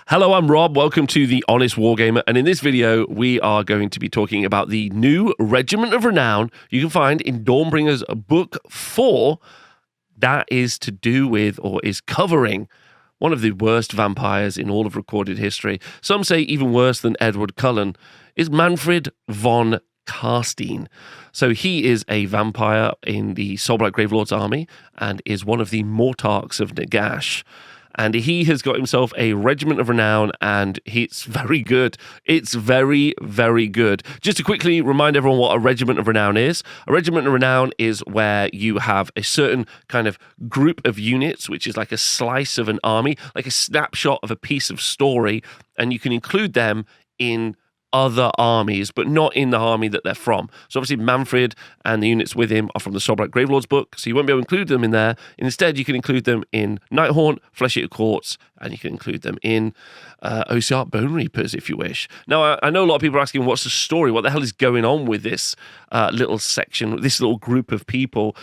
Hello, I'm Rob. Welcome to The Honest Wargamer. And in this video, we are going to be talking about the new Regiment of Renown you can find in Dawnbringer's Book 4. That is to do with, or is covering, one of the worst vampires in all of recorded history. Some say even worse than Edward Cullen, is Manfred von Carstein. So he is a vampire in the Soulblight Gravelord's army and is one of the Mortarchs of Nagash. And he has got himself a Regiment of Renown, and it's very good. It's very, very good. Just to quickly remind everyone what a Regiment of Renown is. A Regiment of Renown is where you have a certain kind of group of units, which is like a slice of an army, like a snapshot of a piece of story, and you can include them in other armies, but not in the army that they're from. So obviously Manfred and the units with him are from the Soulblight Gravelord's book, so you won't be able to include them in there. Instead, you can include them in Nighthaunt, Flesh-Eater Courts, and you can include them in Ossiarch Bone Reapers if you wish. Now, I know a lot of people are asking, what's the story? What the hell is going on with this little section, this little group of people?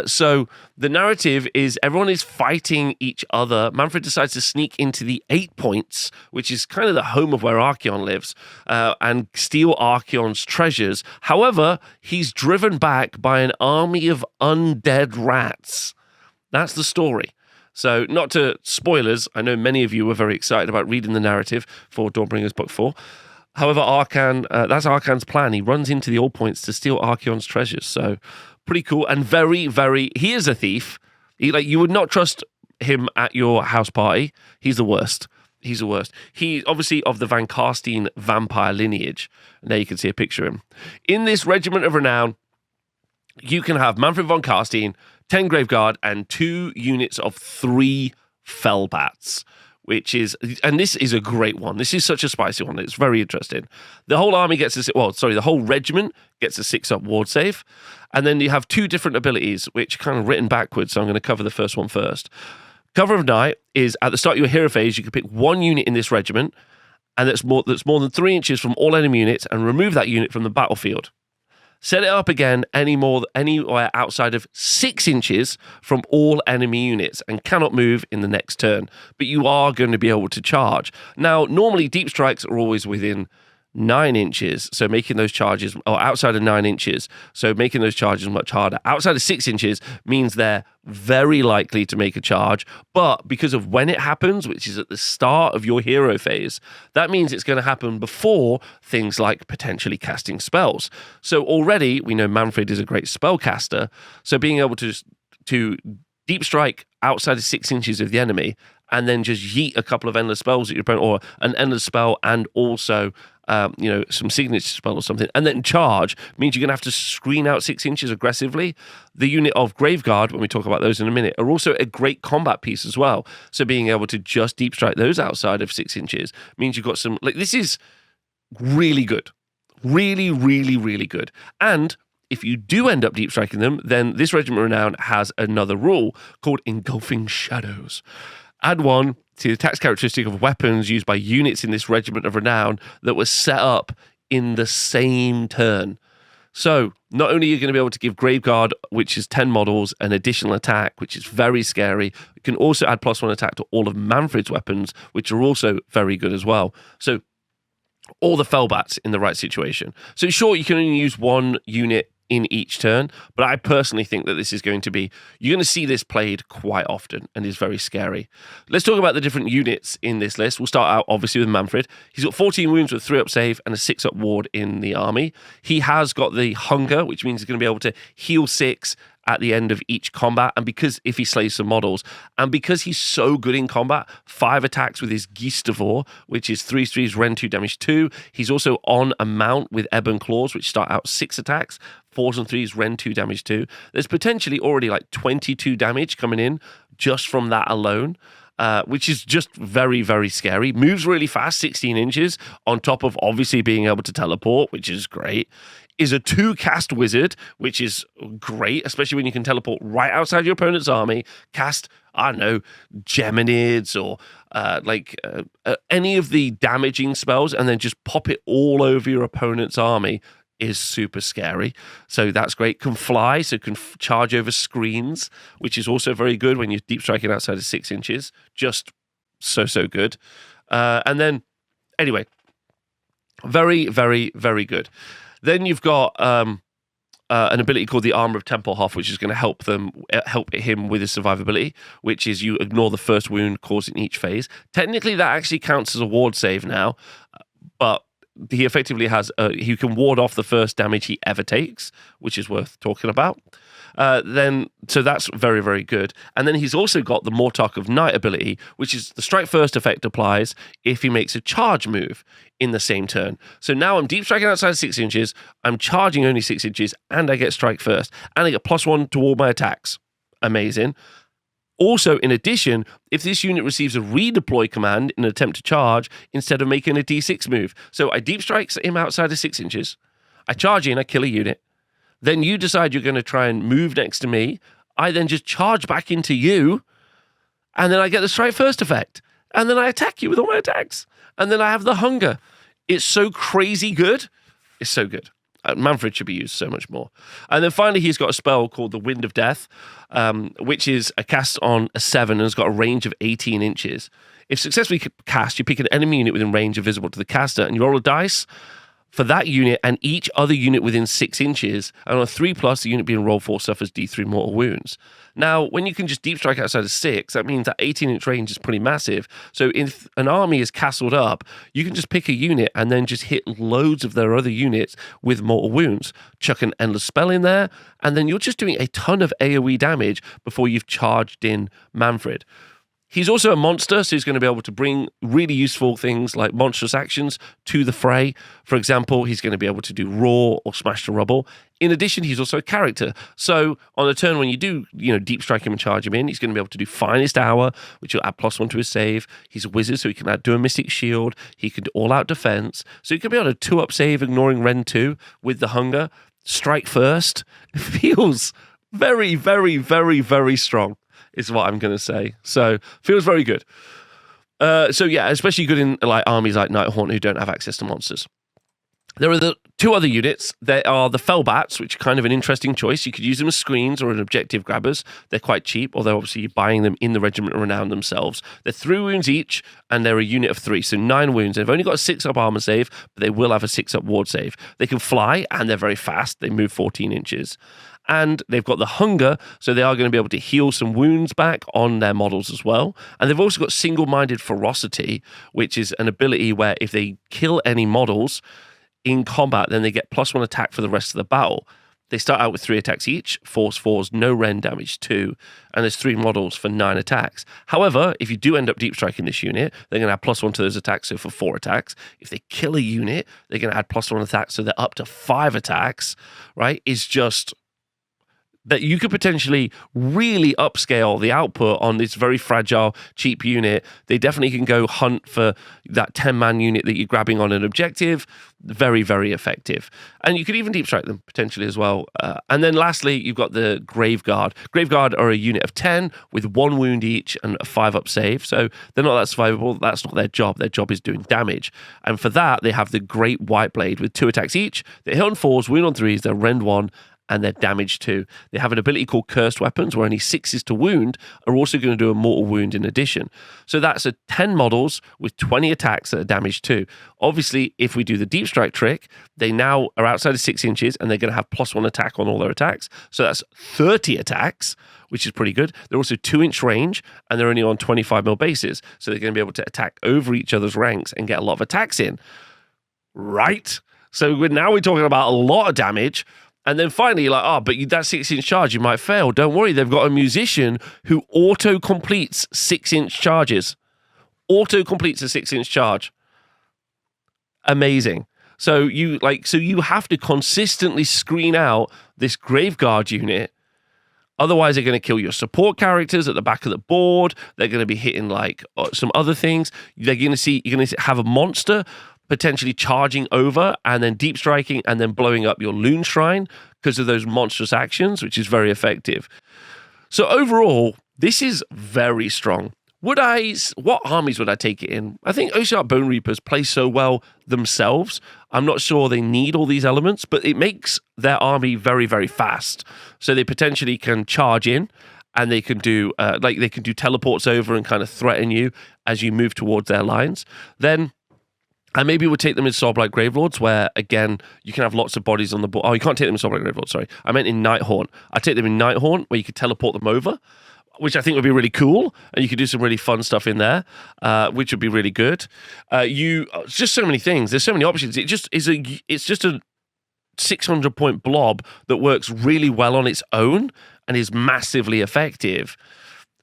So the narrative is everyone is fighting each other. Manfred decides to sneak into the 8 Points, which is kind of the home of where Archaon lives, and steal Archaon's treasures. However, he's driven back by an army of undead rats. That's the story. So, not to spoilers, I know many of you were very excited about reading the narrative for Dawnbringer's Book 4. However, that's Arcan's plan. He runs into the All Points to steal Archaon's treasures. So, pretty cool and very, very... He is a thief. You would not trust him at your house party. He's the worst. He's the worst. He's obviously of the Van Carstein vampire lineage. And there you can see a picture of him. In this Regiment of Renown, you can have Manfred von Carstein, 10 Graveguard, and 2 units of 3 Fellbats, and this is a great one. This is such a spicy one. It's very interesting. The whole army the whole regiment gets a 6-up ward save, and then you have 2 different abilities, which are kind of written backwards, so I'm going to cover the first one first. Cover of Night is, at the start of your hero phase, you can pick 1 unit in this regiment, and that's more than 3 inches from all enemy units, and remove that unit from the battlefield. Set it up again anywhere outside of 6 inches from all enemy units and cannot move in the next turn. But you are going to be able to charge. Now, normally deep strikes are always within 9 inches, so making those charges, or outside of 9 inches, so making those charges much harder. Outside of 6 inches means they're very likely to make a charge, but because of when it happens, which is at the start of your hero phase, that means it's going to happen before things like potentially casting spells. So already we know Manfred is a great spellcaster, so being able to deep strike outside of 6 inches of the enemy and then just yeet a couple of endless spells at your opponent, or an endless spell and also some signature spell or something, and then charge means you're going to have to screen out 6 inches aggressively. The unit of Graveguard, when we talk about those in a minute, are also a great combat piece as well. So being able to just deep strike those outside of 6 inches means you've got some, this is really good. Really, really, really good. And if you do end up deep striking them, then this Regiment of Renown has another rule called Engulfing Shadows. Add 1 to the attacks characteristic of weapons used by units in this Regiment of Renown that was set up in the same turn. So, not only are you going to be able to give Graveguard, which is 10 models, an additional attack, which is very scary, you can also add +1 attack to all of Manfred's weapons, which are also very good as well. So, all the Fellbats in the right situation. So, sure, you can only use 1 unit in each turn, but I personally think that this is going to be, you're going to see this played quite often and is very scary. Let's talk about the different units in this list. We'll start out obviously with Manfred. He's got 14 wounds with 3-up save and a 6-up ward in the army. He has got the hunger, which means he's going to be able to heal 6 at the end of each combat, and because if he slays some models, and because he's so good in combat, 5 attacks with his Geestivore, which is 3/3 Rend 2 damage 2. He's also on a mount with Ebon Claws, which start out 6 attacks, 4s and 3s Rend 2 damage 2. There's potentially already like 22 damage coming in just from that alone. Which is just very, very scary. Moves really fast, 16 inches, on top of obviously being able to teleport, which is great. Is a 2-cast wizard, which is great, especially when you can teleport right outside your opponent's army, cast, I don't know, Geminids or any of the damaging spells, and then just pop it all over your opponent's army is super scary. So that's great. Can fly, so can charge over screens, which is also very good when you're deep striking outside of 6 inches. Just so good. And then, anyway, very, very, very good. Then you've got an ability called the Armor of Tempelhof, which is going to help him with his survivability, which is you ignore the first wound caused in each phase. Technically, that actually counts as a ward save now, but he effectively has he can ward off the first damage he ever takes, which is worth talking about. So that's very, very good. And then he's also got the Mortarch of Night ability, which is the strike first effect applies if he makes a charge move in the same turn. So now I'm deep striking outside 6 inches, I'm charging only 6 inches, and I get strike first, and I get +1 to all my attacks. Amazing. Also, in addition, if this unit receives a redeploy command in an attempt to charge instead of making a D6 move. So I deep strike him outside of 6 inches, I charge in, I kill a unit. Then you decide you're going to try and move next to me. I then just charge back into you, and then I get the strike first effect. And then I attack you with all my attacks. And then I have the hunger. It's so crazy good. It's so good. Manfred should be used so much more. And then finally, he's got a spell called the Wind of Death, which is a cast on a 7 and has got a range of 18 inches. If successfully cast, you pick an enemy unit within range of visible to the caster, and you roll a dice for that unit and each other unit within 6 inches. And on a 3+, the unit being rolled for suffers D3 mortal wounds. Now, when you can just deep strike outside of 6, that means that 18-inch range is pretty massive. So if an army is castled up, you can just pick a unit and then just hit loads of their other units with mortal wounds. Chuck an endless spell in there, and then you're just doing a ton of AoE damage before you've charged in Manfred. He's also a monster, so he's going to be able to bring really useful things like monstrous actions to the fray. For example, he's going to be able to do roar or smash to rubble. In addition, he's also a character. So on a turn when you do, deep strike him and charge him in, he's going to be able to do Finest Hour, which will add +1 to his save. He's a wizard, so he can do a Mystic Shield. He can do all-out defense. So he can be able to 2-up save, ignoring Rend 2 with the hunger. Strike first. It feels very, very, very, very strong, is what I'm going to say. So, feels very good. Especially good in armies like Nighthaunt who don't have access to monsters. There are the 2 other units. There are the Fellbats, which are kind of an interesting choice. You could use them as screens or as objective grabbers. They're quite cheap, although obviously you're buying them in the Regiment of Renown themselves. They're 3 wounds each, and they're a unit of 3, so 9 wounds. They've only got a 6-up armor save, but they will have a 6-up ward save. They can fly, and they're very fast. They move 14 inches. And they've got the hunger, so they are going to be able to heal some wounds back on their models as well. And they've also got single-minded ferocity, which is an ability where if they kill any models in combat, then they get +1 attack for the rest of the battle. They start out with 3 attacks each, force 4s, no rend damage 2, and there's 3 models for 9 attacks. However, if you do end up deep striking this unit, they're going to add +1 to those attacks, so for 4 attacks. If they kill a unit, they're going to add +1 attacks, so they're up to 5 attacks, right? It's just that you could potentially really upscale the output on this very fragile, cheap unit. They definitely can go hunt for that 10-man unit that you're grabbing on an objective. Very, very effective. And you could even deep strike them potentially as well. And then lastly, you've got the Graveguard. Graveguard are a unit of 10 with 1 wound each and a 5-up save. So they're not that survivable. That's not their job. Their job is doing damage. And for that, they have the Great White Blade with 2 attacks each. They hit on 4s, wound on 3s, they're rend 1, and they're damaged 2. They have an ability called Cursed Weapons, where only 6s to wound are also going to do a mortal wound in addition. So that's 10 models with 20 attacks that are damaged 2. Obviously, if we do the deep strike trick, they now are outside of 6 inches, and they're going to have +1 attack on all their attacks. So that's 30 attacks, which is pretty good. They're also 2-inch range, and they're only on 25mm bases. So they're going to be able to attack over each other's ranks and get a lot of attacks in. Right? So now we're talking about a lot of damage. And then finally, you're like, but that 6-inch charge, you might fail. Don't worry, they've got a musician who auto-completes 6-inch charges. Auto-completes a 6-inch charge. Amazing. So you have to consistently screen out this Graveguard unit. Otherwise, they're going to kill your support characters at the back of the board. They're going to be hitting some other things. You're going to have a monster potentially charging over and then deep striking and then blowing up your Loon Shrine because of those monstrous actions, which is very effective. So overall, this is very strong. What armies would I take it in? I think Oceanite Bone Reapers play so well themselves. I'm not sure they need all these elements, but it makes their army very, very fast. So they potentially can charge in and they can do they can do teleports over and kind of threaten you as you move towards their lines. Then I maybe would take them in Soulblight Gravelords, where, again, you can have lots of bodies on the board. Oh, you can't take them in Soulblight Gravelords, sorry. I meant in Nighthaunt. I'd take them in Nighthaunt, where you could teleport them over, which I think would be really cool, and you could do some really fun stuff in there, which would be really good. Just so many things. There's so many options. It's just a 600-point blob that works really well on its own and is massively effective.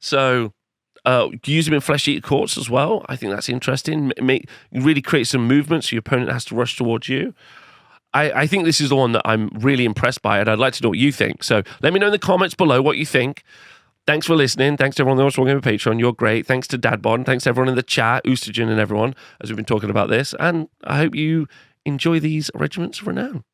So use them in Flesh Eater Courts as well. I think that's interesting. Really create some movement so your opponent has to rush towards you. I think this is the one that I'm really impressed by, and I'd like to know what you think. So let me know in the comments below what you think. Thanks for listening. Thanks to everyone on the Wargamer Patreon. You're great. Thanks to Dadbon. Thanks to everyone in the chat, Oostogen and everyone, as we've been talking about this. And I hope you enjoy these Regiments of Renown.